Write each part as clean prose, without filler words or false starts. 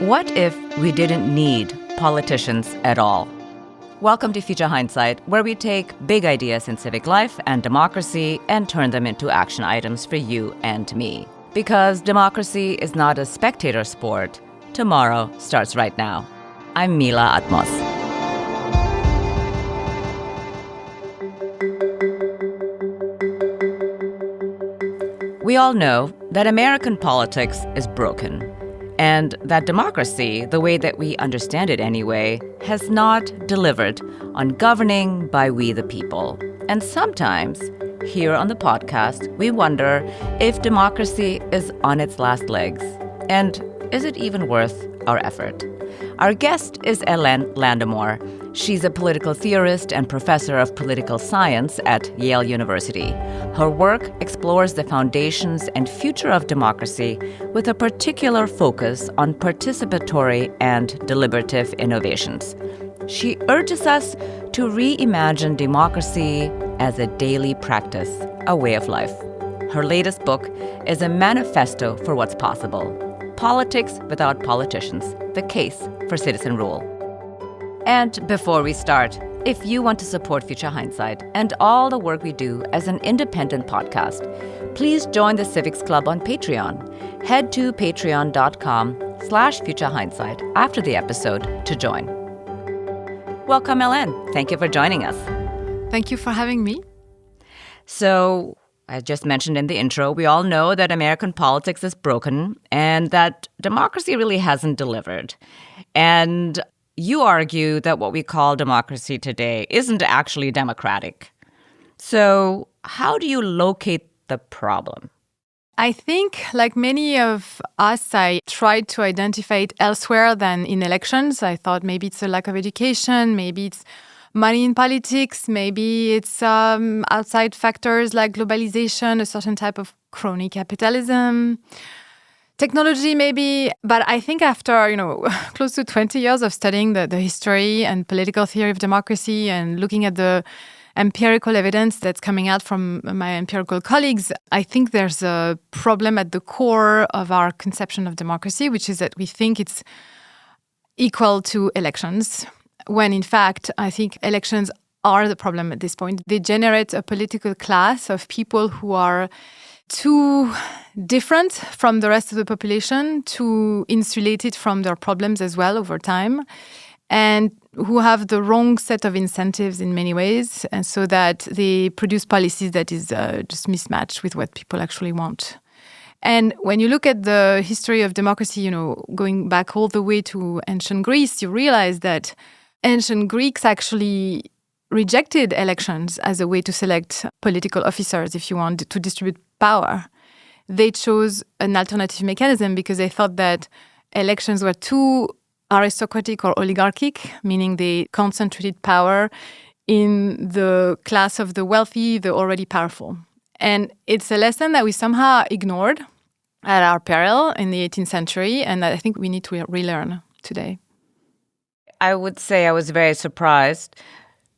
What if we didn't need politicians at all? Welcome to Future Hindsight, where we take big ideas in civic life and democracy and turn them into action items for you and me. Because democracy is not a spectator sport, tomorrow starts right now. I'm Mila Atmos. We all know that American politics is broken, and that democracy, the way that we understand it anyway, has not delivered on governing by we the people. And sometimes, here on the podcast, we wonder if democracy is on its last legs, and is it even worth our effort? Our guest is Hélène Landemore. She's a political theorist and professor of political science at Yale University. Her work explores the foundations and future of democracy with a particular focus on participatory and deliberative innovations. She urges us to reimagine democracy as a daily practice, a way of life. Her latest book is a manifesto for what's possible: Politics Without Politicians, the case for citizen rule. And before we start, if you want to support Future Hindsight and all the work we do as an independent podcast, please join the Civics Club on Patreon. Head to patreon.com/futurehindsight after the episode to join. Welcome, Hélène. Thank you for joining us. Thank you for having me. So, I just mentioned in the intro, we all know that American politics is broken and that democracy really hasn't delivered. And you argue that what we call democracy today isn't actually democratic. So how do you locate the problem? I think, like many of us, I tried to identify it elsewhere than in elections. I thought maybe it's a lack of education, maybe it's money in politics, maybe it's outside factors like globalization, a certain type of crony capitalism, technology maybe. But I think after, close to 20 years of studying the history and political theory of democracy and looking at the empirical evidence that's coming out from my empirical colleagues, I think there's a problem at the core of our conception of democracy, which is that we think it's equal to elections, when in fact, I think elections are the problem at this point. They generate a political class of people who are too different from the rest of the population, too insulated from their problems as well over time, and who have the wrong set of incentives in many ways, and so that they produce policies that is just mismatched with what people actually want. And when you look at the history of democracy, going back all the way to ancient Greece, you realize that ancient Greeks actually rejected elections as a way to select political officers, if you want, to distribute power. They chose an alternative mechanism because they thought that elections were too aristocratic or oligarchic, meaning they concentrated power in the class of the wealthy, the already powerful. And it's a lesson that we somehow ignored at our peril in the 18th century, and that I think we need to relearn today. I would say I was very surprised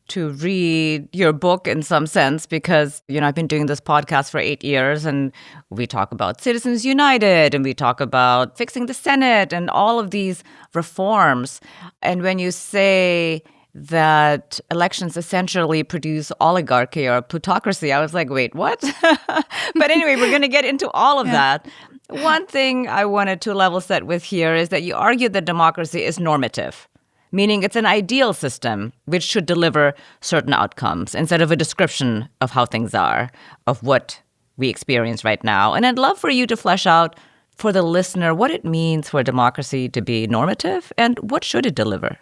to read your book in some sense because, I've been doing this podcast for 8 years and we talk about Citizens United and we talk about fixing the Senate and all of these reforms. And when you say that elections essentially produce oligarchy or plutocracy, I was like, wait, what? But anyway, we're going to get into all of that. One thing I wanted to level set with here is that you argue that democracy is normative, meaning it's an ideal system which should deliver certain outcomes instead of a description of how things are, of what we experience right now. And I'd love for you to flesh out for the listener what it means for democracy to be normative and what should it deliver.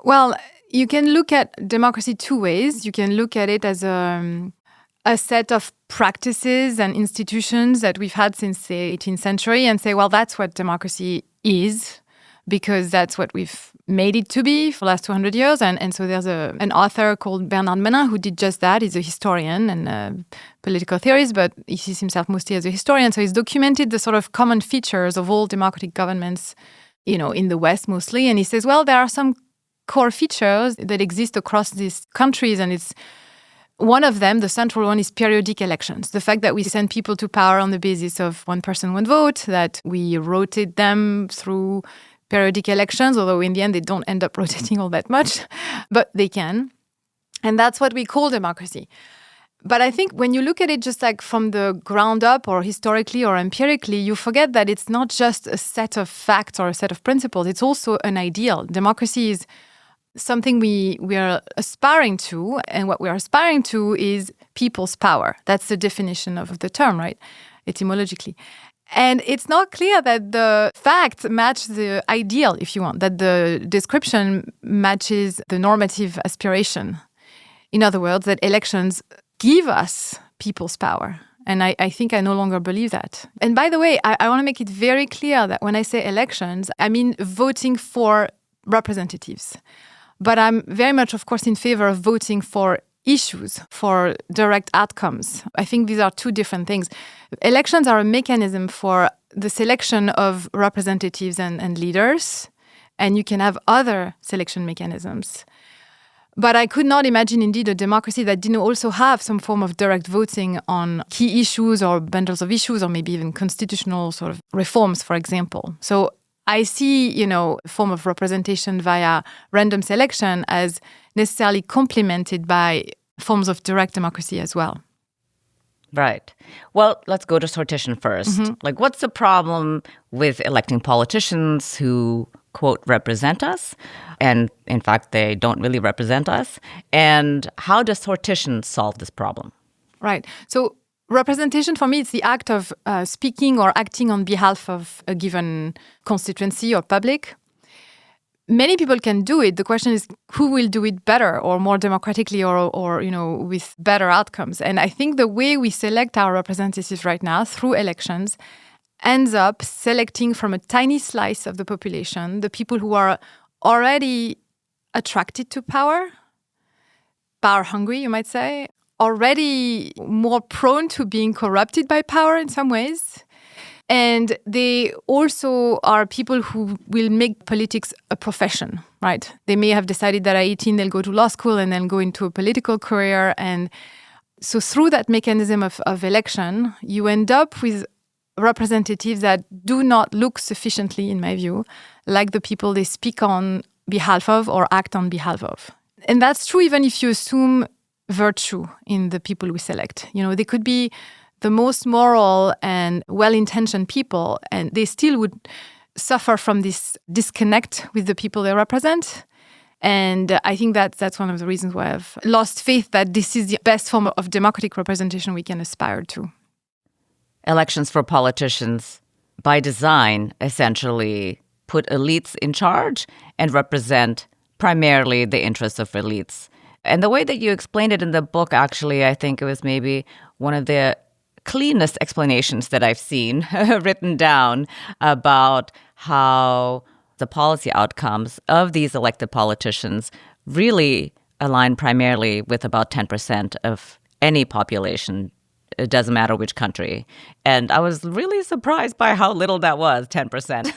Well, you can look at democracy two ways. You can look at it as a set of practices and institutions that we've had since the 18th century and say, well, that's what democracy is, because that's what we've made it to be for the last 200 years. And so there's an author called Bernard Menin who did just that. He's a historian and a political theorist, but he sees himself mostly as a historian. So he's documented the sort of common features of all democratic governments, in the West mostly. And he says, well, there are some core features that exist across these countries, and it's One of them, the central one, is periodic elections. The fact that we send people to power on the basis of one person, one vote, that we rotate them through periodic elections, although in the end they don't end up rotating all that much, but they can. And that's what we call democracy. But I think when you look at it just like from the ground up or historically or empirically, you forget that it's not just a set of facts or a set of principles. It's also an ideal. Democracy is something we are aspiring to. And what we are aspiring to is people's power. That's the definition of the term, right? Etymologically. And it's not clear that the facts match the ideal, if you want, that the description matches the normative aspiration. In other words, that elections give us people's power. And I think I no longer believe that. And by the way, I want to make it very clear that when I say elections, I mean voting for representatives. But I'm very much, of course, in favor of voting for issues, for direct outcomes. I think these are two different things. Elections are a mechanism for the selection of representatives and leaders, and you can have other selection mechanisms. But I could not imagine, indeed, a democracy that didn't also have some form of direct voting on key issues or bundles of issues, or maybe even constitutional sort of reforms, for example. So I see, a form of representation via random selection as necessarily complemented by forms of direct democracy as well. Right. Well, let's go to sortition first. Like, what's the problem with electing politicians who, quote, represent us? And in fact, they don't really represent us. And how does sortition solve this problem? Right. So representation, for me, it's the act of speaking or acting on behalf of a given constituency or public. Many people can do it. The question is who will do it better or more democratically or with better outcomes. And I think the way we select our representatives right now through elections ends up selecting from a tiny slice of the population the people who are already attracted to power hungry, you might say, already more prone to being corrupted by power in some ways. And they also are people who will make politics a profession, right? They may have decided that at 18 they'll go to law school and then go into a political career. And so through that mechanism of election, you end up with representatives that do not look sufficiently, in my view, like the people they speak on behalf of or act on behalf of. And that's true even if you assume virtue in the people we select. They could be the most moral and well-intentioned people, and they still would suffer from this disconnect with the people they represent. And I think that's one of the reasons why I've lost faith that this is the best form of democratic representation we can aspire to. Elections for politicians, by design, essentially put elites in charge and represent primarily the interests of elites. And the way that you explained it in the book, actually, I think it was maybe one of the cleanest explanations that I've seen written down about how the policy outcomes of these elected politicians really align primarily with about 10% of any population. It doesn't matter which country. And I was really surprised by how little that was, 10%.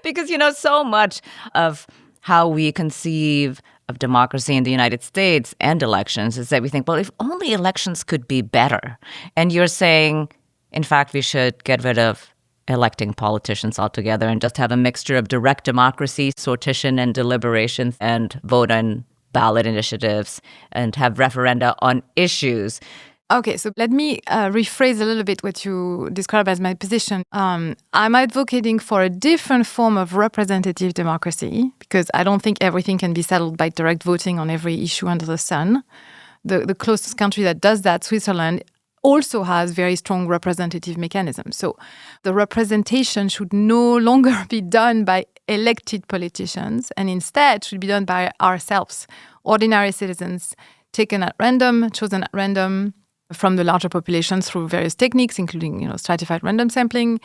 Because, so much of how we conceive of democracy in the United States and elections is that we think, well, if only elections could be better. And you're saying, in fact, we should get rid of electing politicians altogether and just have a mixture of direct democracy, sortition and deliberations, and vote on ballot initiatives and have referenda on issues. Okay, so let me rephrase a little bit what you describe as my position. I'm advocating for a different form of representative democracy because I don't think everything can be settled by direct voting on every issue under the sun. The closest country that does that, Switzerland, also has very strong representative mechanisms. So the representation should no longer be done by elected politicians and instead should be done by ourselves, ordinary citizens, taken at random, chosen at random, from the larger population through various techniques, including stratified random sampling,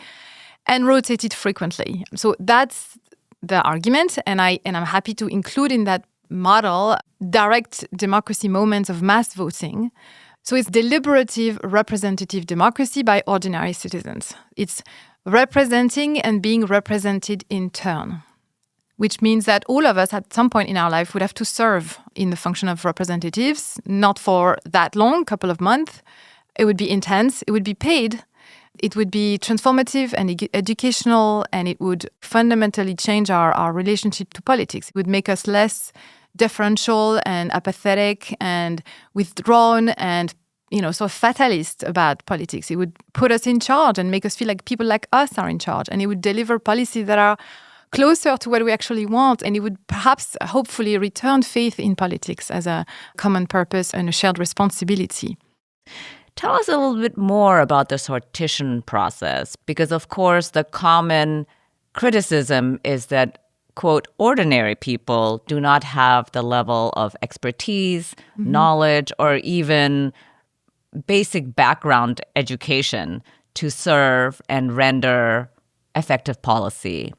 and rotated frequently. So that's the argument, and I'm happy to include in that model direct democracy moments of mass voting. So it's deliberative representative democracy by ordinary citizens. It's representing and being represented in turn. which means that all of us at some point in our life would have to serve in the function of representatives, not for that long, couple of months. It would be intense. It would be paid. It would be transformative and educational, and it would fundamentally change our relationship to politics. It would make us less deferential and apathetic and withdrawn and sort of fatalist about politics. It would put us in charge and make us feel like people like us are in charge. And it would deliver policies that are closer to what we actually want. And it would perhaps, hopefully, return faith in politics as a common purpose and a shared responsibility. Tell us a little bit more about the sortition process, because, of course, the common criticism is that, quote, ordinary people do not have the level of expertise, knowledge, or even basic background education to serve and render effective policy.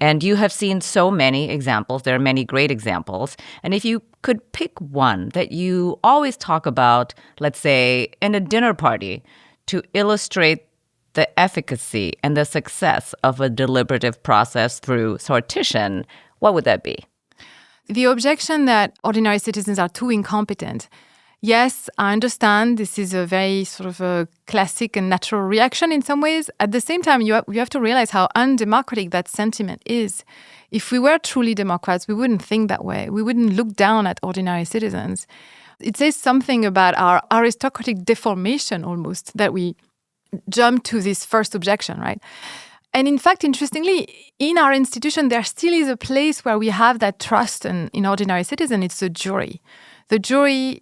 And you have seen so many examples. There are many great examples. And if you could pick one that you always talk about, let's say, in a dinner party, to illustrate the efficacy and the success of a deliberative process through sortition, what would that be? The objection that ordinary citizens are too incompetent. Yes, I understand this is a very sort of a classic and natural reaction in some ways. At the same time, you have to realize how undemocratic that sentiment is. If we were truly Democrats, we wouldn't think that way. We wouldn't look down at ordinary citizens. It says something about our aristocratic deformation almost, that we jump to this first objection, right? And in fact, interestingly, in our institution, there still is a place where we have that trust in ordinary citizen. It's the jury. The jury,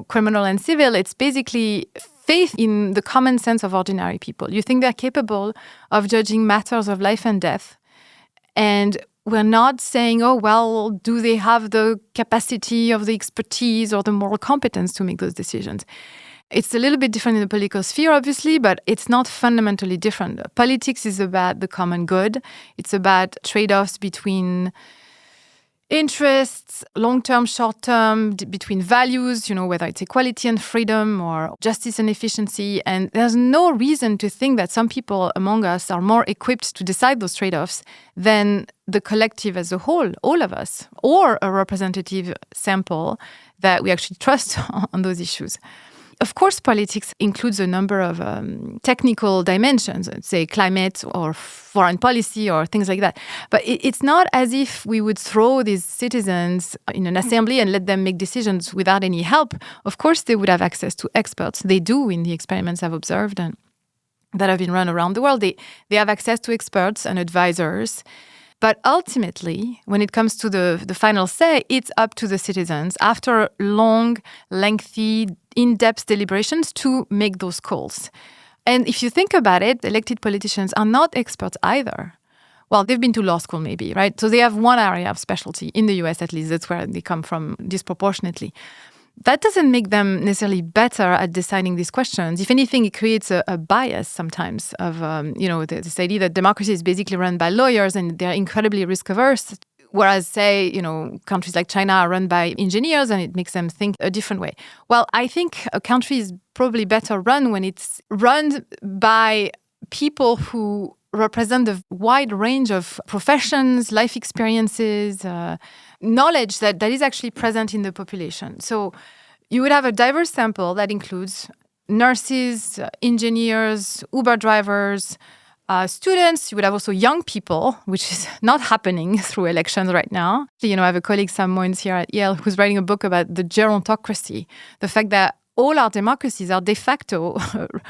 criminal and civil, it's basically faith in the common sense of ordinary people. You think they're capable of judging matters of life and death. And we're not saying, oh, well, do they have the capacity of the expertise or the moral competence to make those decisions? It's a little bit different in the political sphere, obviously, but it's not fundamentally different. Politics is about the common good. It's about trade-offs between interests, long-term, short-term, between values, whether it's equality and freedom or justice and efficiency. And there's no reason to think that some people among us are more equipped to decide those trade-offs than the collective as a whole, all of us, or a representative sample that we actually trust on those issues. Of course, politics includes a number of technical dimensions, say climate or foreign policy or things like that. But it's not as if we would throw these citizens in an assembly and let them make decisions without any help. Of course, they would have access to experts. They do in the experiments I've observed and that have been run around the world. They have access to experts and advisors. But ultimately, when it comes to the final say, it's up to the citizens after long, lengthy, in-depth deliberations to make those calls. And if you think about it, elected politicians are not experts either. Well, they've been to law school maybe, right? So they have one area of specialty, in the US at least. That's where they come from disproportionately. That doesn't make them necessarily better at deciding these questions. If anything, it creates a bias sometimes of, this idea that democracy is basically run by lawyers and they're incredibly risk-averse. Whereas, say, countries like China are run by engineers and it makes them think a different way. Well, I think a country is probably better run when it's run by people who represent the wide range of professions, life experiences, knowledge that is actually present in the population. So you would have a diverse sample that includes nurses, engineers, Uber drivers, students. You would have also young people, which is not happening through elections right now. I have a colleague, Sam Moines, here at Yale, who's writing a book about the gerontocracy, the fact that all our democracies are de facto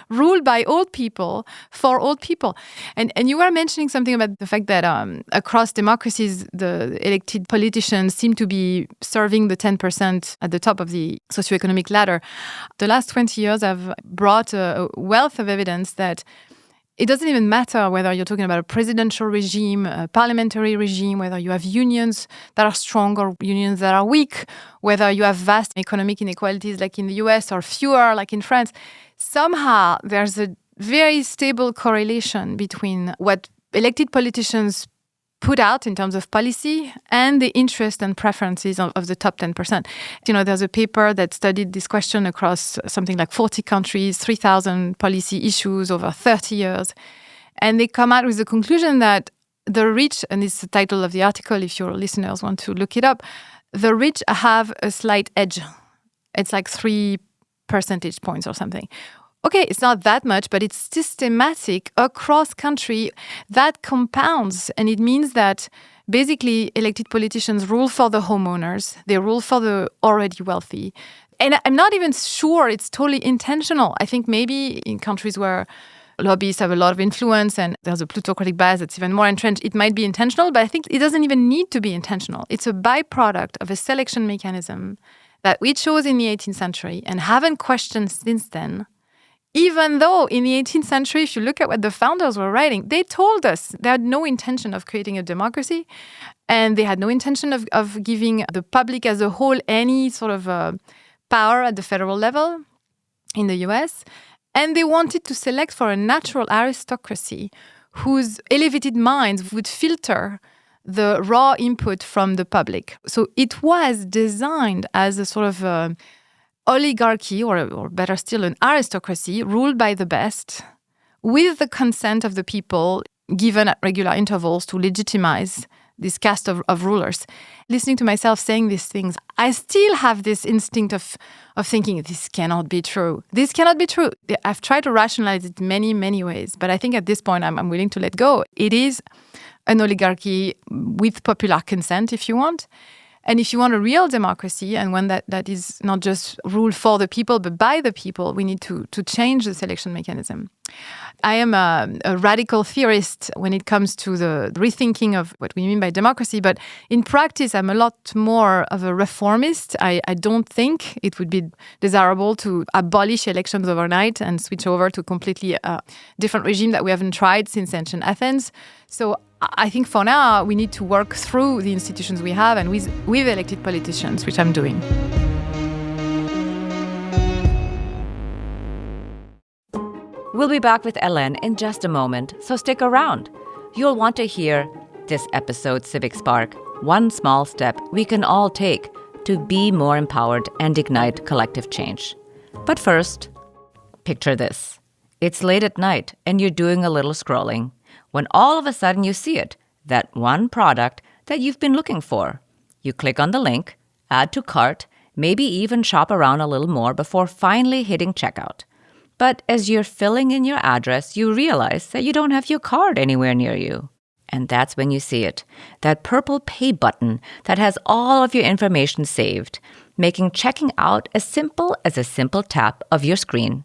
ruled by old people for old people. And you were mentioning something about the fact that across democracies, the elected politicians seem to be serving the 10% at the top of the socioeconomic ladder. The last 20 years have brought a wealth of evidence that it doesn't even matter whether you're talking about a presidential regime, a parliamentary regime, whether you have unions that are strong or unions that are weak, whether you have vast economic inequalities like in the US or fewer like in France. Somehow there's a very stable correlation between what elected politicians put out in terms of policy and the interest and preferences of the top 10%. There's a paper that studied this question across something like 40 countries, 3,000 policy issues over 30 years. And they come out with the conclusion that the rich, and it's the title of the article if your listeners want to look it up, the rich have a slight edge. It's like 3 percentage points or something. Okay, it's not that much, but it's systematic across country. That compounds, and it means that basically elected politicians rule for the homeowners. They rule for the already wealthy. And I'm not even sure it's totally intentional. I think maybe in countries where lobbyists have a lot of influence and there's a plutocratic bias that's even more entrenched, it might be intentional, but I think it doesn't even need to be intentional. It's a byproduct of a selection mechanism that we chose in the 18th century and haven't questioned since then. Even though in the 18th century, if you look at what the founders were writing, they told us they had no intention of creating a democracy and they had no intention of giving the public as a whole any sort of power at the federal level in the US. And they wanted to select for a natural aristocracy whose elevated minds would filter the raw input from the public. So it was designed as a sort of oligarchy, or better still, an aristocracy ruled by the best with the consent of the people given at regular intervals to legitimize this cast of rulers. Listening to myself saying these things, I still have this instinct of thinking, this cannot be true. This cannot be true. I've tried to rationalize it many, many ways, but I think at this point I'm willing to let go. It is an oligarchy with popular consent, if you want. And if you want a real democracy, and one that is not just ruled for the people, but by the people, we need to change the selection mechanism. I am a radical theorist when it comes to the rethinking of what we mean by democracy, but in practice, I'm a lot more of a reformist. I don't think it would be desirable to abolish elections overnight and switch over to a completely different regime that we haven't tried since ancient Athens. So I think for now, we need to work through the institutions we have and with elected politicians, which I'm doing. We'll be back with Hélène in just a moment, so stick around. You'll want to hear this episode's Civic Spark, one small step we can all take to be more empowered and ignite collective change. But first, picture this. It's late at night and you're doing a little scrolling, when all of a sudden you see it, that one product that you've been looking for. You click on the link, add to cart, maybe even shop around a little more before finally hitting checkout. But as you're filling in your address, you realize that you don't have your card anywhere near you. And that's when you see it, that purple pay button that has all of your information saved, making checking out as simple as a simple tap of your screen.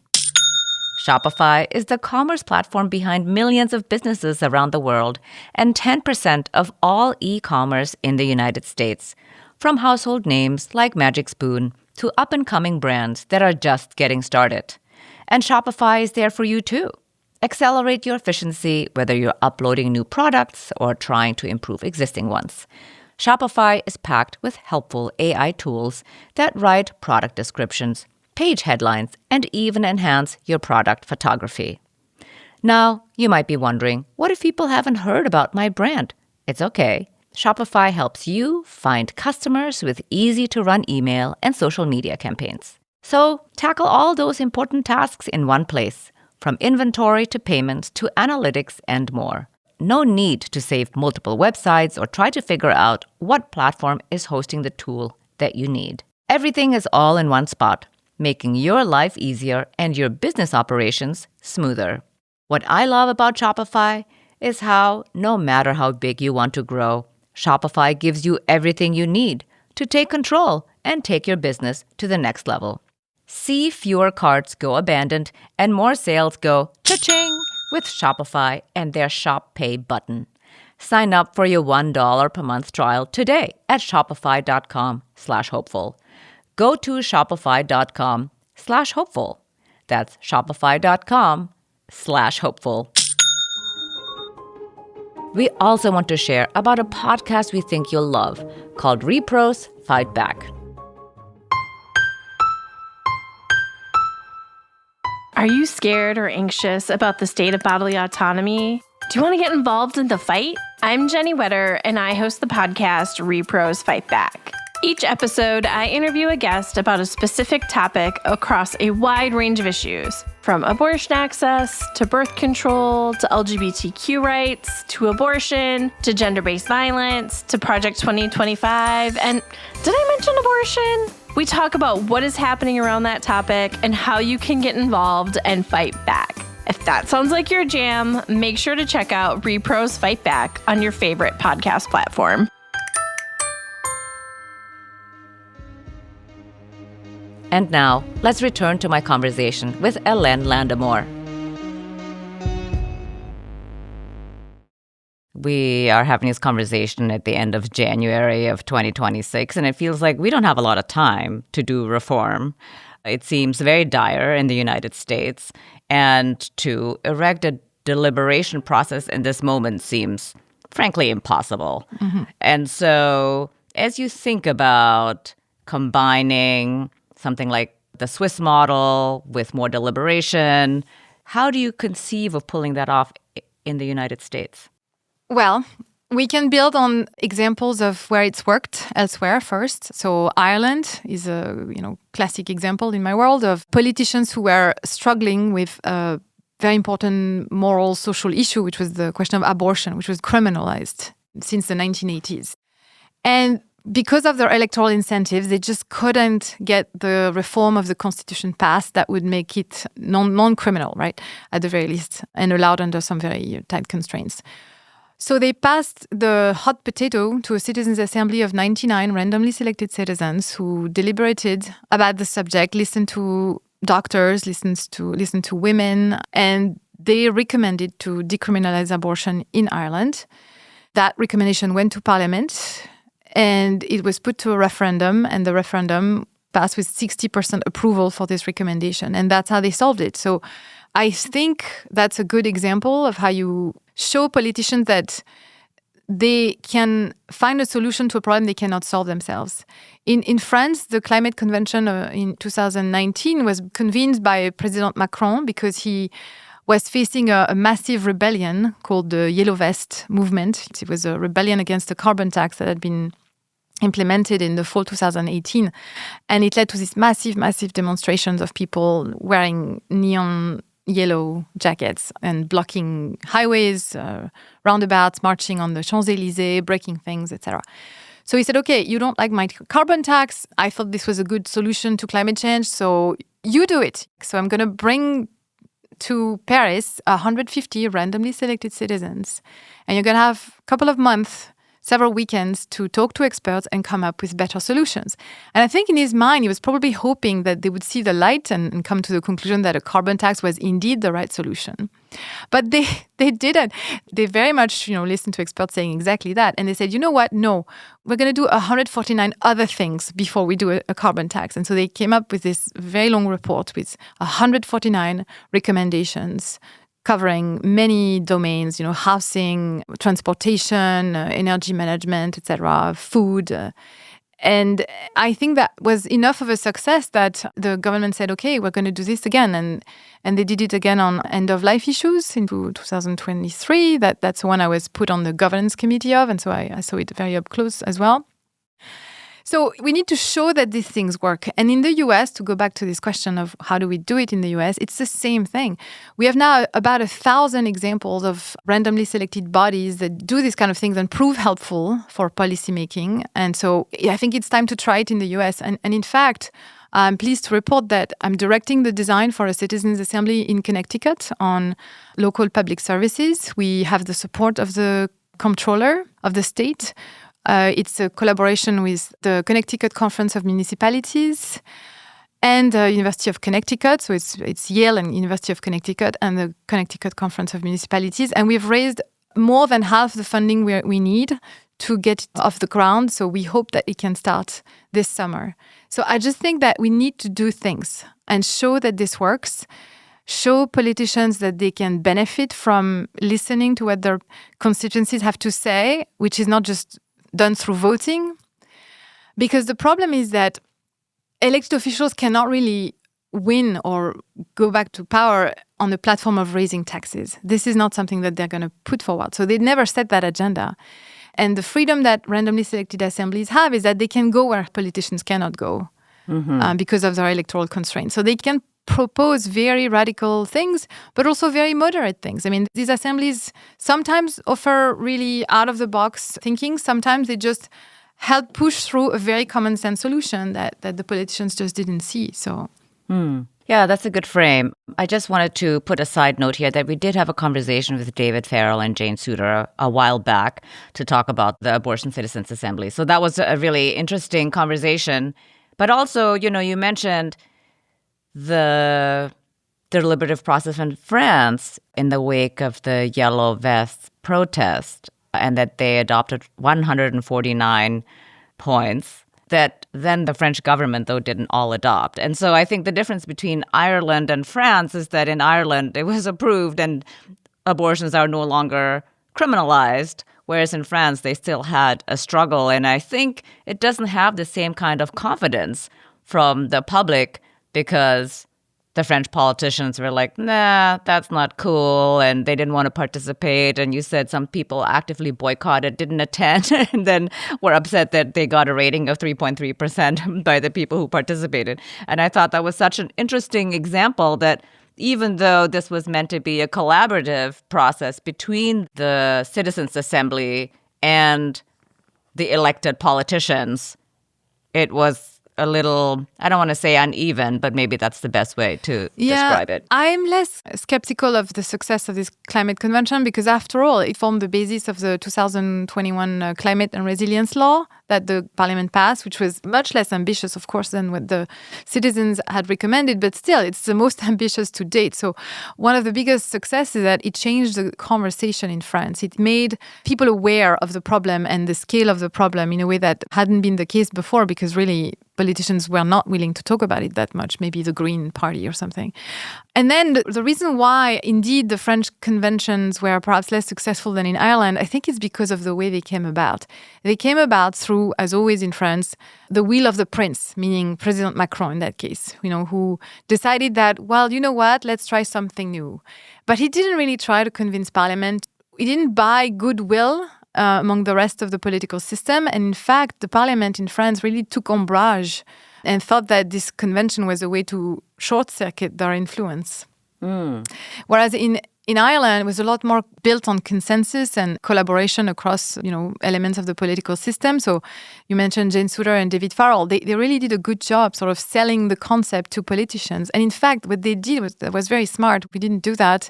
Shopify is the commerce platform behind millions of businesses around the world and 10% of all e-commerce in the United States, from household names like Magic Spoon to up-and-coming brands that are just getting started. And Shopify is there for you too. Accelerate your efficiency, whether you're uploading new products or trying to improve existing ones. Shopify is packed with helpful AI tools that write product descriptions, page headlines, and even enhance your product photography. Now, you might be wondering, what if people haven't heard about my brand? It's okay. Shopify helps you find customers with easy-to-run email and social media campaigns. So tackle all those important tasks in one place, from inventory to payments to analytics and more. No need to save multiple websites or try to figure out what platform is hosting the tool that you need. Everything is all in one spot, making your life easier and your business operations smoother. What I love about Shopify is how, no matter how big you want to grow, Shopify gives you everything you need to take control and take your business to the next level. See fewer carts go abandoned and more sales go cha-ching with Shopify and their Shop Pay button. Sign up for your $1 per month trial today at shopify.com/hopeful. Go to shopify.com/hopeful. That's shopify.com/hopeful. We also want to share about a podcast we think you'll love called Repros Fight Back. Are you scared or anxious about the state of bodily autonomy? Do you want to get involved in the fight? I'm Jenny Wetter, and I host the podcast Repros Fight Back. Each episode, I interview a guest about a specific topic across a wide range of issues, from abortion access to birth control to LGBTQ rights to abortion to gender-based violence to Project 2025. And did I mention abortion? We talk about what is happening around that topic and how you can get involved and fight back. If that sounds like your jam, make sure to check out Repro's Fight Back on your favorite podcast platform. And now, let's return to my conversation with Hélène Landemore. We are having this conversation at the end of January of 2026, and it feels like we don't have a lot of time to do reform. It seems very dire in the United States, and to erect a deliberation process in this moment seems, frankly, impossible. Mm-hmm. And so, as you think about combining something like the Swiss model with more deliberation, how do you conceive of pulling that off in the United States? Well, we can build on examples of where it's worked elsewhere first. So Ireland is a classic example in my world of politicians who were struggling with a very important moral social issue, which was the question of abortion, which was criminalized since the 1980s. And because of their electoral incentives, they just couldn't get the reform of the constitution passed that would make it non-criminal, right, at the very least, and allowed under some very tight constraints. So they passed the hot potato to a citizens' assembly of 99 randomly selected citizens who deliberated about the subject, listened to doctors, listened to women, and they recommended to decriminalize abortion in Ireland. That recommendation went to Parliament, and it was put to a referendum, and the referendum passed with 60% approval for this recommendation. And that's how they solved it. So I think that's a good example of how you show politicians that they can find a solution to a problem they cannot solve themselves. In France, the climate convention in 2019 was convened by President Macron because he was facing a massive rebellion called the Yellow Vest movement. It was a rebellion against the carbon tax that had been implemented in the fall 2018. And it led to these massive demonstrations of people wearing neon yellow jackets and blocking highways, roundabouts, marching on the Champs-Élysées, breaking things, etc. So he said, okay, you don't like my carbon tax. I thought this was a good solution to climate change, so you do it. So I'm going to bring to Paris 150 randomly selected citizens, and you're going to have a couple of months, several weekends to talk to experts and come up with better solutions. And I think in his mind, he was probably hoping that they would see the light and come to the conclusion that a carbon tax was indeed the right solution. But they didn't. They very much listened to experts saying exactly that. And they said, you know what? No, we're going to do 149 other things before we do a carbon tax. And so they came up with this very long report with 149 recommendations covering many domains, housing, transportation, energy management, etc., food. And I think that was enough of a success that the government said, okay, we're going to do this again. And they did it again on end-of-life issues in 2023. That's one I was put on the governance committee of, and so I saw it very up close as well. So we need to show that these things work. And in the US, to go back to this question of how do we do it in the US, it's the same thing. We have now about 1,000 examples of randomly selected bodies that do these kind of things and prove helpful for policymaking. And so I think it's time to try it in the US. And in fact, I'm pleased to report that I'm directing the design for a citizens' assembly in Connecticut on local public services. We have the support of the comptroller of the state. It's a collaboration with the Connecticut Conference of Municipalities and the University of Connecticut. So it's Yale and University of Connecticut and the Connecticut Conference of Municipalities. And we've raised more than half the funding we need to get it off the ground. So we hope that it can start this summer. So I just think that we need to do things and show that this works. Show politicians that they can benefit from listening to what their constituencies have to say, which is not just done through voting. Because the problem is that elected officials cannot really win or go back to power on the platform of raising taxes. This is not something that they're going to put forward. So they never set that agenda. And the freedom that randomly selected assemblies have is that they can go where politicians cannot go because of their electoral constraints. So they can propose very radical things, but also very moderate things. I mean, these assemblies sometimes offer really out-of-the-box thinking. Sometimes they just help push through a very common sense solution that the politicians just didn't see. So, Yeah, that's a good frame. I just wanted to put a side note here that we did have a conversation with David Farrell and Jane Souter a while back to talk about the Abortion Citizens Assembly. So that was a really interesting conversation. But also, you mentioned the deliberative process in France in the wake of the Yellow Vest protest, and that they adopted 149 points that then the French government, though, didn't all adopt. And so I think the difference between Ireland and France is that in Ireland it was approved and abortions are no longer criminalized, whereas in France they still had a struggle. And I think it doesn't have the same kind of confidence from the public because the French politicians were like, nah, that's not cool, and they didn't want to participate. And you said some people actively boycotted, didn't attend, and then were upset that they got a rating of 3.3% by the people who participated. And I thought that was such an interesting example that even though this was meant to be a collaborative process between the Citizens' Assembly and the elected politicians, it was a little, I don't want to say uneven, but maybe that's the best way to describe it. I'm less skeptical of the success of this climate convention because, after all, it formed the basis of the 2021 climate and resilience law that the parliament passed, which was much less ambitious, of course, than what the citizens had recommended, but still, it's the most ambitious to date. So one of the biggest successes is that it changed the conversation in France. It made people aware of the problem and the scale of the problem in a way that hadn't been the case before, because really politicians were not willing to talk about it that much, maybe the Green Party or something. And then the reason why, indeed, the French conventions were perhaps less successful than in Ireland, I think it's because of the way they came about. They came about through, as always in France, the will of the prince, meaning President Macron in that case, who decided that, well, you know what, let's try something new. But he didn't really try to convince Parliament. He didn't buy goodwill among the rest of the political system. And in fact, the parliament in France really took umbrage and thought that this convention was a way to short-circuit their influence. Whereas in Ireland, it was a lot more built on consensus and collaboration across, elements of the political system. So you mentioned Jane Souter and David Farrell. They really did a good job sort of selling the concept to politicians. And in fact, what they did was very smart. We didn't do that.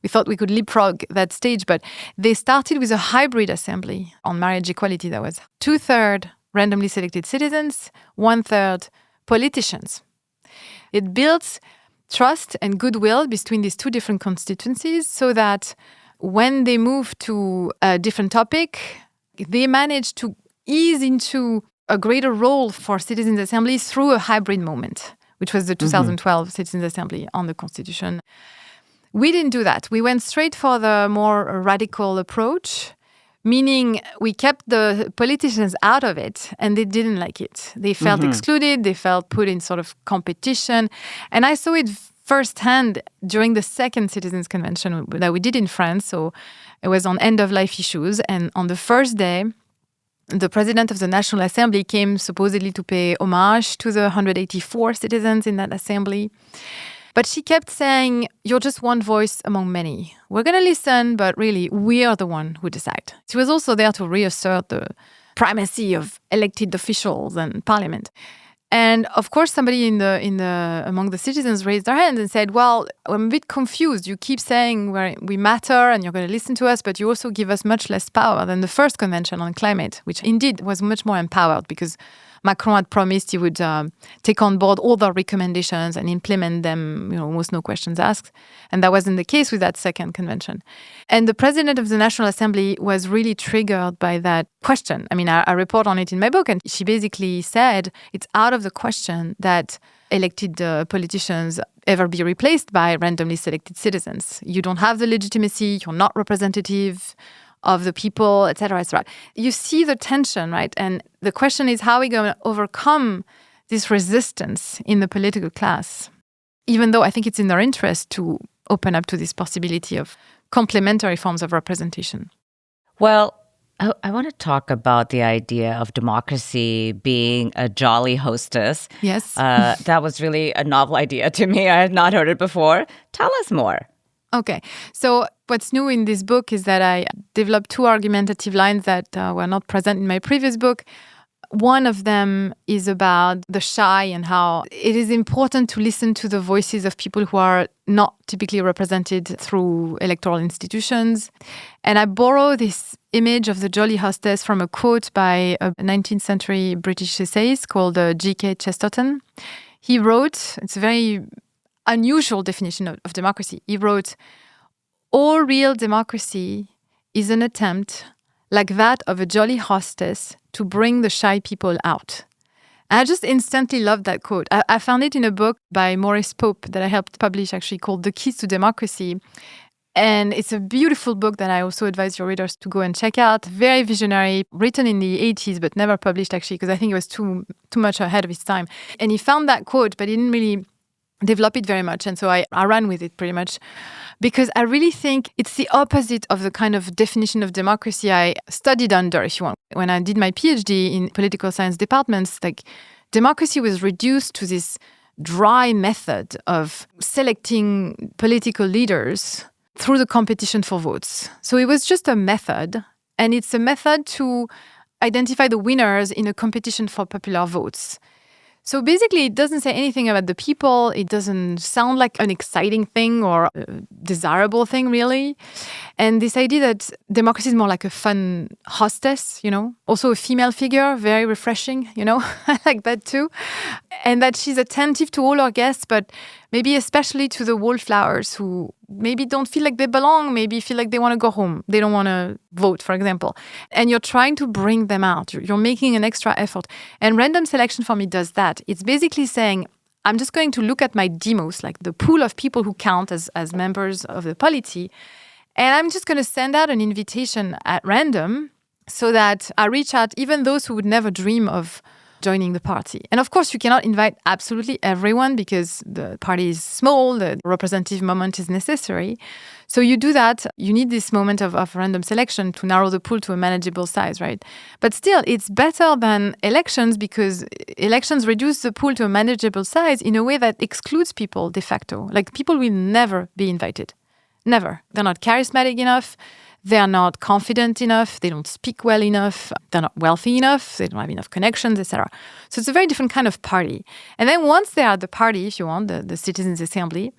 We thought we could leapfrog that stage, but they started with a hybrid assembly on marriage equality. That was 2/3 randomly selected citizens, 1/3 politicians. It built trust and goodwill between these two different constituencies so that when they moved to a different topic, they managed to ease into a greater role for citizens' assemblies through a hybrid moment, which was the 2012 Citizens' Assembly on the Constitution. We didn't do that. We went straight for the more radical approach, meaning we kept the politicians out of it, and they didn't like it. They felt excluded. They felt put in sort of competition. And I saw it firsthand during the second Citizens' Convention that we did in France. So it was on end-of-life issues. And on the first day, the president of the National Assembly came supposedly to pay homage to the 184 citizens in that assembly. But she kept saying, you're just one voice among many. We're going to listen, but really, we are the one who decide. She was also there to reassert the primacy of elected officials and parliament. And of course, somebody among the citizens raised their hands and said, well, I'm a bit confused. You keep saying we matter and you're going to listen to us, but you also give us much less power than the first convention on climate, which indeed was much more empowered because Macron had promised he would take on board all the recommendations and implement them, almost no questions asked. And that wasn't the case with that second convention. And the president of the National Assembly was really triggered by that question. I mean, I report on it in my book, and she basically said it's out of the question that elected politicians ever be replaced by randomly selected citizens. You don't have the legitimacy, you're not representative of the people, et cetera, et cetera. You see the tension, right? And the question is, how are we going to overcome this resistance in the political class? Even though I think it's in their interest to open up to this possibility of complementary forms of representation. Well, I want to talk about the idea of democracy being a jolly hostess. Yes. That was really a novel idea to me. I had not heard it before. Tell us more. Okay. So what's new in this book is that I developed two argumentative lines that were not present in my previous book. One of them is about the shy and how it is important to listen to the voices of people who are not typically represented through electoral institutions. And I borrow this image of the jolly hostess from a quote by a 19th century British essayist called G.K. Chesterton. He wrote, it's a very unusual definition of democracy. He wrote, "All real democracy is an attempt, like that of a jolly hostess, to bring the shy people out." And I just instantly loved that quote. I found it in a book by Maurice Pope that I helped publish, actually, called The Keys to Democracy. And it's a beautiful book that I also advise your readers to go and check out. Very visionary, written in the 80s, but never published, actually, because I think it was too much ahead of its time. And he found that quote, but he didn't really develop it very much. And so I ran with it pretty much because I really think it's the opposite of the kind of definition of democracy I studied under, if you want. When I did my PhD in political science departments, like democracy was reduced to this dry method of selecting political leaders through the competition for votes. So it was just a method, and it's a method to identify the winners in a competition for popular votes. So basically, it doesn't say anything about the people. It doesn't sound like an exciting thing or a desirable thing, really. And this idea that democracy is more like a fun hostess, also a female figure, very refreshing, I like that too. And that she's attentive to all her guests, but maybe especially to the wallflowers who maybe don't feel like they belong, maybe feel like they want to go home. They don't want to vote, for example. And you're trying to bring them out. You're making an extra effort. And random selection for me does that. It's basically saying, I'm just going to look at my demos, like the pool of people who count as members of the polity, and I'm just going to send out an invitation at random so that I reach out even those who would never dream of joining the party. And of course, you cannot invite absolutely everyone because the party is small, the representative moment is necessary. So you do that, you need this moment of random selection to narrow the pool to a manageable size, right? But still, it's better than elections because elections reduce the pool to a manageable size in a way that excludes people de facto. Like people will never be invited. Never. They're not charismatic enough. They're not confident enough. They don't speak well enough. They're not wealthy enough. They don't have enough connections, etc. So it's a very different kind of party. And then once they're at the party, if you want, the Citizens' Assembly,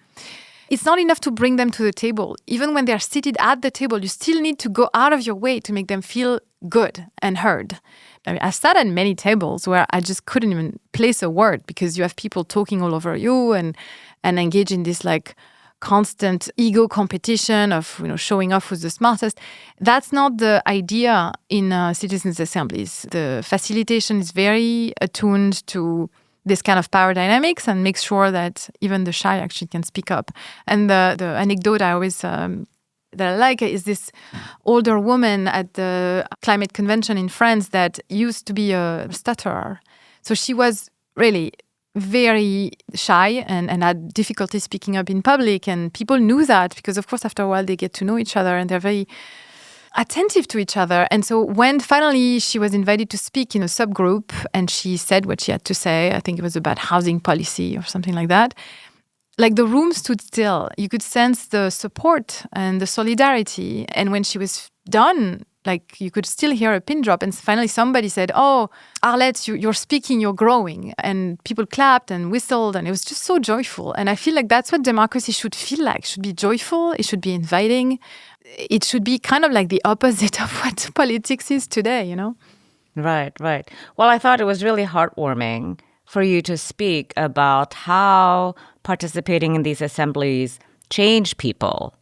it's not enough to bring them to the table. Even when they're seated at the table, you still need to go out of your way to make them feel good and heard. I mean, I sat at many tables where I just couldn't even place a word because you have people talking all over you and engage in this like constant ego competition of showing off who's the smartest. That's not the idea in citizens' assemblies. The facilitation is very attuned to this kind of power dynamics and makes sure that even the shy actually can speak up. And the anecdote I always that I like is this older woman at the climate convention in France that used to be a stutterer. So she was really very shy and had difficulty speaking up in public. And people knew that because, of course, after a while, they get to know each other and they're very attentive to each other. And so when finally she was invited to speak in a subgroup and she said what she had to say, I think it was about housing policy or something like that, like the room stood still. You could sense the support and the solidarity. And when she was done, like you could still hear a pin drop. And finally somebody said, "Oh, Arlette, you're speaking, you're growing." And people clapped and whistled and it was just so joyful. And I feel like that's what democracy should feel like. It should be joyful. It should be inviting. It should be kind of like the opposite of what politics is today, Right. Well, I thought it was really heartwarming for you to speak about how participating in these assemblies changed people.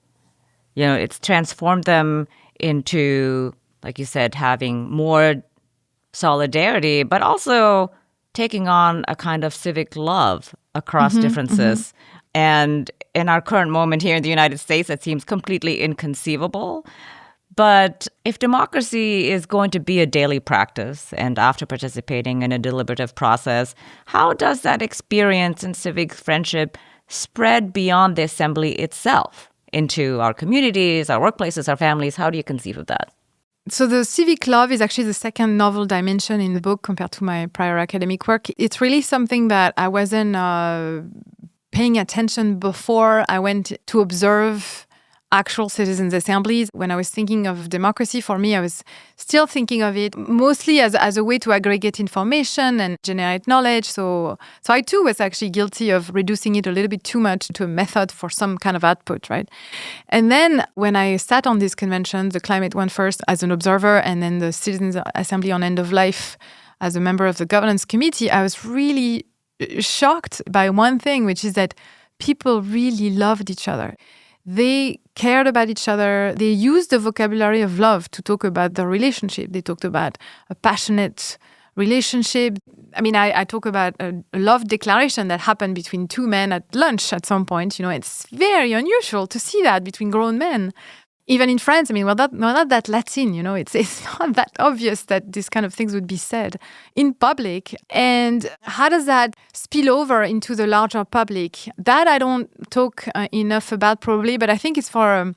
It's transformed them into, like you said, having more solidarity, but also taking on a kind of civic love across differences. And in our current moment here in the United States, that seems completely inconceivable. But if democracy is going to be a daily practice, and after participating in a deliberative process, how does that experience in civic friendship spread beyond the assembly itself into our communities, our workplaces, our families? How do you conceive of that? So the civic love is actually the second novel dimension in the book compared to my prior academic work. It's really something that I wasn't paying attention before I went to observe actual citizens' assemblies. When I was thinking of democracy, for me, I was still thinking of it mostly as a way to aggregate information and generate knowledge. So I too was actually guilty of reducing it a little bit too much to a method for some kind of output, right? And then when I sat on this convention, the climate one first as an observer, and then the Citizens' Assembly on End of Life as a member of the governance committee, I was really shocked by one thing, which is that people really loved each other. They cared about each other. They used the vocabulary of love to talk about their relationship. They talked about a passionate relationship. I mean, I talk about a love declaration that happened between two men at lunch at some point. You know, it's very unusual to see that between grown men. Even in France, I mean, we're not that Latin, you know, it's not that obvious that these kind of things would be said in public. And how does that spill over into the larger public? That I don't talk enough about probably, but I think it's for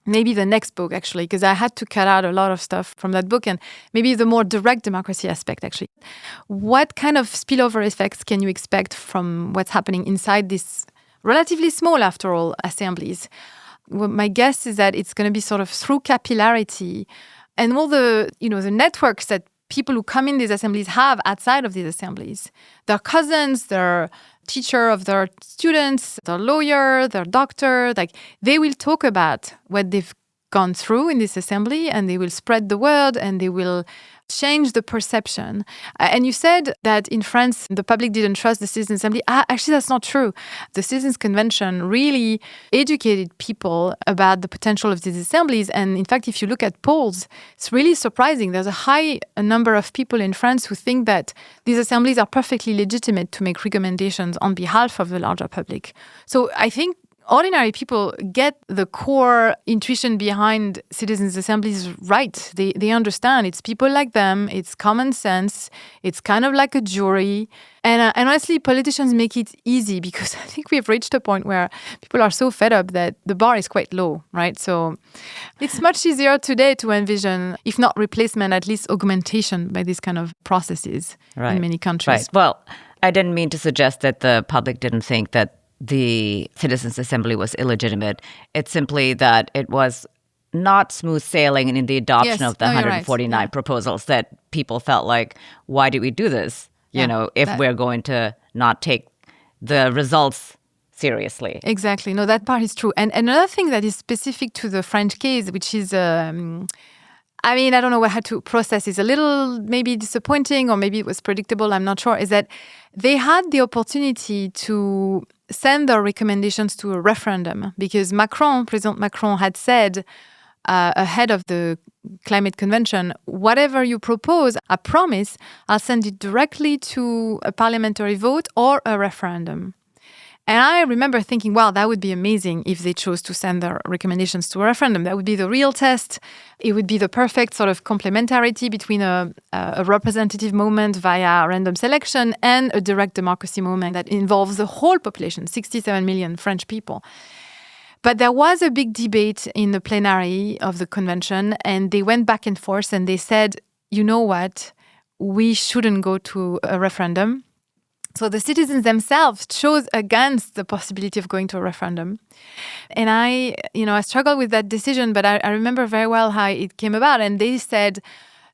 maybe the next book, actually, because I had to cut out a lot of stuff from that book and maybe the more direct democracy aspect, actually. What kind of spillover effects can you expect from what's happening inside these relatively small, after all, assemblies? Well, my guess is that it's going to be sort of through capillarity and all the, the networks that people who come in these assemblies have outside of these assemblies. Their cousins, their teacher of their students, their lawyer, their doctor, they will talk about what they've gone through in this assembly, and they will spread the word, and they will change the perception. And you said that in France, the public didn't trust the Citizens' Assembly. Actually, that's not true. The Citizens' Convention really educated people about the potential of these assemblies. And in fact, if you look at polls, it's really surprising. There's a high number of people in France who think that these assemblies are perfectly legitimate to make recommendations on behalf of the larger public. So I think ordinary people get the core intuition behind citizens' assemblies right. They understand it's people like them, it's common sense, it's kind of like a jury. And honestly, politicians make it easy because I think we've reached a point where people are so fed up that the bar is quite low, right? So it's much easier today to envision, if not replacement, at least augmentation by these kind of processes in many countries. Right. Well, I didn't mean to suggest that the public didn't think that the Citizens' Assembly was illegitimate. It's simply that it was not smooth sailing in the adoption of the 149 proposals that people felt like, why do we do this? If we're going to not take the results seriously. Exactly. No, that part is true. And another thing that is specific to the French case, which is I don't know how to process. It's a little maybe disappointing, or maybe it was predictable, I'm not sure, is that they had the opportunity to send their recommendations to a referendum because President Macron had said ahead of the climate convention, whatever you propose, I promise I'll send it directly to a parliamentary vote or a referendum. And I remember thinking, wow, that would be amazing if they chose to send their recommendations to a referendum. That would be the real test. It would be the perfect sort of complementarity between a representative moment via random selection and a direct democracy moment that involves the whole population, 67 million French people. But there was a big debate in the plenary of the convention, and they went back and forth, and they said, you know what, we shouldn't go to a referendum. So the citizens themselves chose against the possibility of going to a referendum. And I struggled with that decision, but I remember very well how it came about. And they said,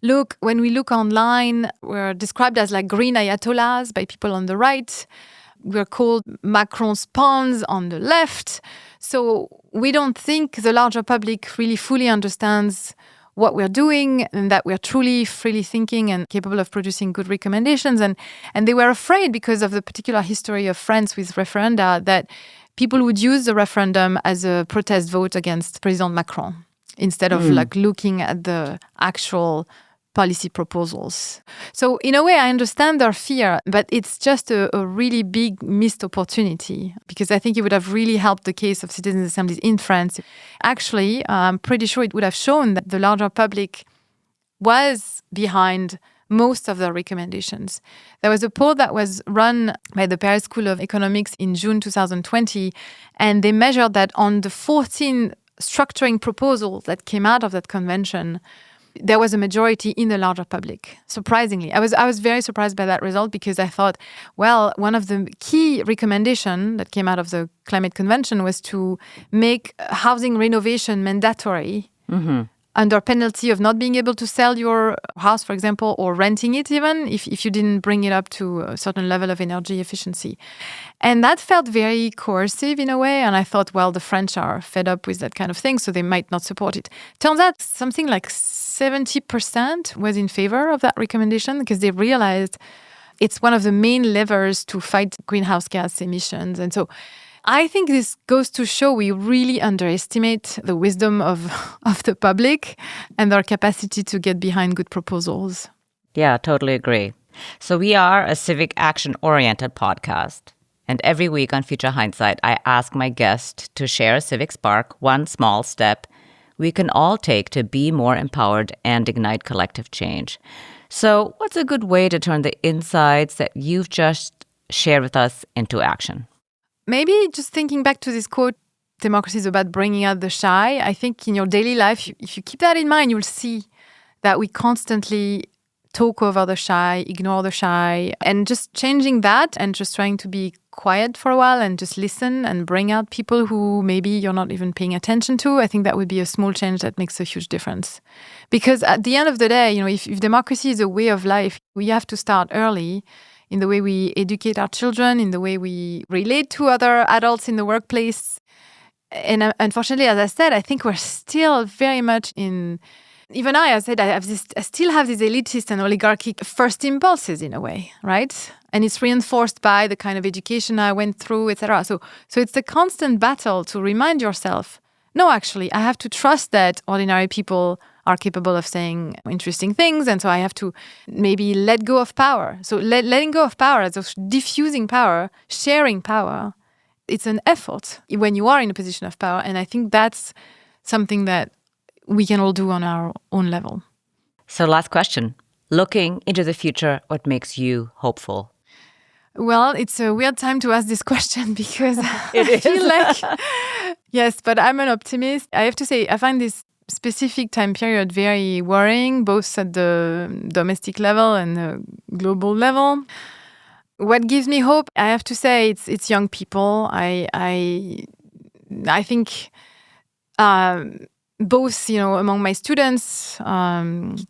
look, when we look online, we're described as like green ayatollahs by people on the right. We're called Macron's pawns on the left. So we don't think the larger public really fully understands what we're doing and that we're truly freely thinking and capable of producing good recommendations. And they were afraid because of the particular history of France with referenda that people would use the referendum as a protest vote against President Macron instead of looking at the actual policy proposals. So in a way, I understand their fear, but it's just a really big missed opportunity because I think it would have really helped the case of citizens' assemblies in France. Actually, I'm pretty sure it would have shown that the larger public was behind most of their recommendations. There was a poll that was run by the Paris School of Economics in June 2020, and they measured that on the 14 structuring proposals that came out of that convention, there was a majority in the larger public. Surprisingly, I was very surprised by that result because I thought, well, one of the key recommendations that came out of the climate convention was to make housing renovation mandatory under penalty of not being able to sell your house, for example, or renting it even if you didn't bring it up to a certain level of energy efficiency. And that felt very coercive in a way. And I thought, well, the French are fed up with that kind of thing, so they might not support it. Turns out something like 70% was in favor of that recommendation because they realized it's one of the main levers to fight greenhouse gas emissions. And so I think this goes to show we really underestimate the wisdom of the public and their capacity to get behind good proposals. Yeah, totally agree. So we are a civic action-oriented podcast. And every week on Future Hindsight, I ask my guest to share a civic spark, one small step we can all take to be more empowered and ignite collective change. So what's a good way to turn the insights that you've just shared with us into action? Maybe just thinking back to this quote, democracy is about bringing out the shy. I think in your daily life, if you keep that in mind, you'll see that we constantly talk over the shy, ignore the shy, and just changing that and just trying to be quiet for a while and just listen and bring out people who maybe you're not even paying attention to. I think that would be a small change that makes a huge difference. Because at the end of the day, if democracy is a way of life, we have to start early in the way we educate our children, in the way we relate to other adults in the workplace. And unfortunately, as I said, I think we're still very much in... Even I still have these elitist and oligarchic first impulses in a way, right? And it's reinforced by the kind of education I went through, etc. So it's a constant battle to remind yourself, no, actually, I have to trust that ordinary people are capable of saying interesting things. And so I have to maybe let go of power. So letting go of power, as of diffusing power, sharing power, it's an effort when you are in a position of power. And I think that's something that we can all do on our own level. So last question. Looking into the future, what makes you hopeful? Well, it's a weird time to ask this question because I feel like, yes, but I'm an optimist. I have to say, I find this specific time period very worrying, both at the domestic level and the global level. What gives me hope, I have to say, it's young people. I think both, among my students and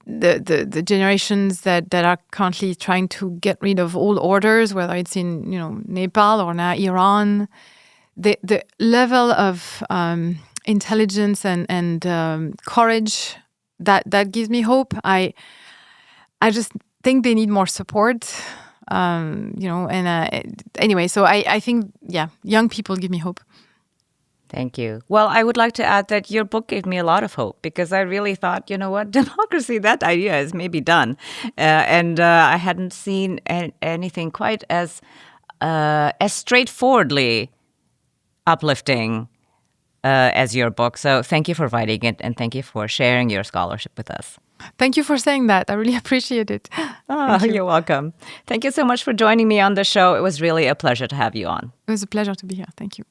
the generations that are currently trying to get rid of old orders, whether it's in Nepal or now Iran, the level of intelligence and courage that gives me hope. I just think they need more support, anyway. So I think young people give me hope. Thank you. Well, I would like to add that your book gave me a lot of hope because I really thought, democracy, that idea is maybe done. And I hadn't seen anything quite as straightforwardly uplifting as your book. So thank you for writing it and thank you for sharing your scholarship with us. Thank you for saying that. I really appreciate it. You're welcome. Thank you so much for joining me on the show. It was really a pleasure to have you on. It was a pleasure to be here. Thank you.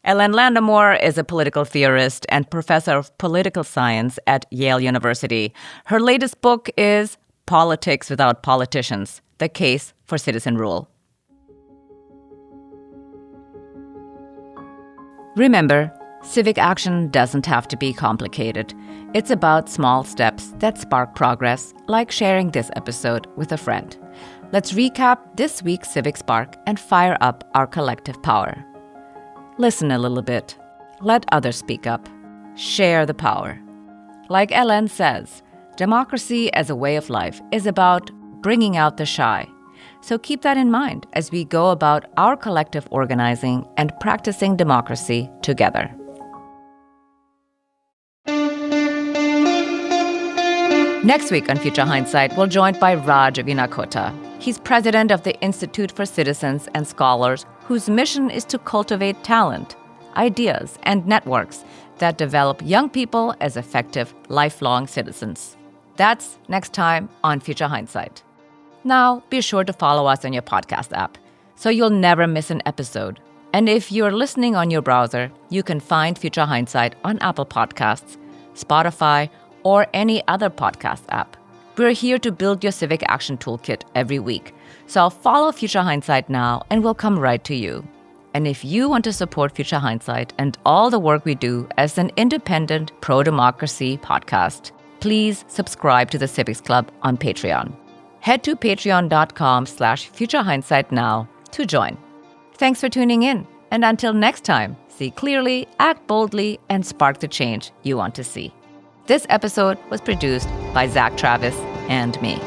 Hélène Landemore is a political theorist and professor of political science at Yale University. Her latest book is Politics Without Politicians: The Case for Citizen Rule. Remember, civic action doesn't have to be complicated. It's about small steps that spark progress, like sharing this episode with a friend. Let's recap this week's Civic Spark and fire up our collective power. Listen a little bit. Let others speak up. Share the power. Like Hélène says, democracy as a way of life is about bringing out the shy. So keep that in mind as we go about our collective organizing and practicing democracy together. Next week on Future Hindsight, we're joined by Raj Vinakota. He's president of the Institute for Citizens and Scholars, whose mission is to cultivate talent, ideas, and networks that develop young people as effective, lifelong citizens. That's next time on Future Hindsight. Now, be sure to follow us on your podcast app so you'll never miss an episode. And if you're listening on your browser, you can find Future Hindsight on Apple Podcasts, Spotify, or any other podcast app. We're here to build your civic action toolkit every week. So follow Future Hindsight now and we'll come right to you. And if you want to support Future Hindsight and all the work we do as an independent pro-democracy podcast, please subscribe to the Civics Club on Patreon. Head to patreon.com/futurehindsight now to join. Thanks for tuning in. And until next time, see clearly, act boldly, and spark the change you want to see. This episode was produced by Zack Travis and me.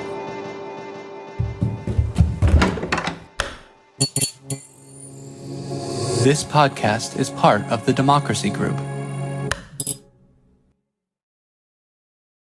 This podcast is part of the Democracy Group.